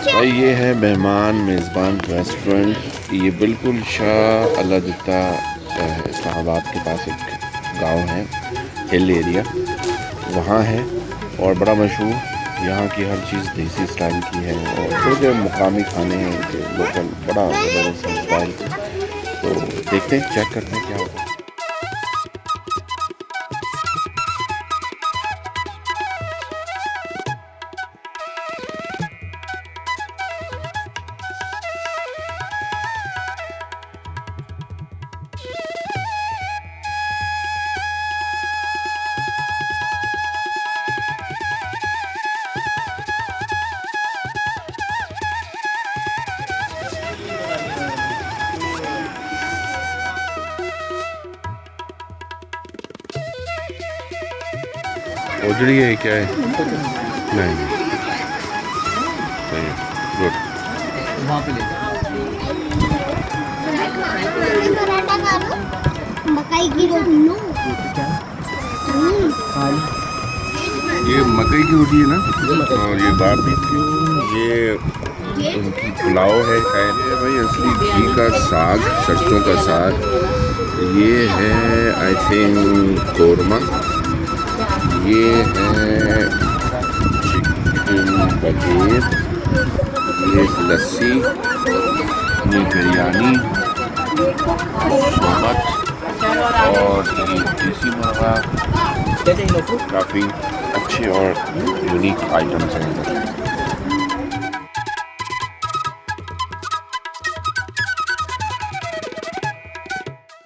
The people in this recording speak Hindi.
भाई ये है मेहमान मेज़बान रेस्टोरेंट। ये बिल्कुल शाह अलादत्ता इस्लामाबाद के पास एक गांव है, हिल एरिया, वहाँ है। और बड़ा मशहूर, यहाँ की हर चीज़ देसी स्टाइल की है और जो मुकामी खाने हैं इनके लोकल, बड़ा ज़बरदस्त स्टाइल। तो देखते हैं, चेक करते हैं क्या होता है। ओजड़ी है क्या है? नहीं, सही है, गुड। वहाँ पे ले मकई की रोटी नो। ये मकई की रोटी है ना, और ये बारबेक्यू, ये उनकी पुलाव है शायद। ये भाई असली घी का साग, सरसों का साग। ये है आई थिंक कोरमा। ये है चिकन बगेर। ये लस्सी, ये बिरयानी, शरबत और ये देसी मुर्गा। काफ़ी अच्छे और यूनिक आइटम्स हैं।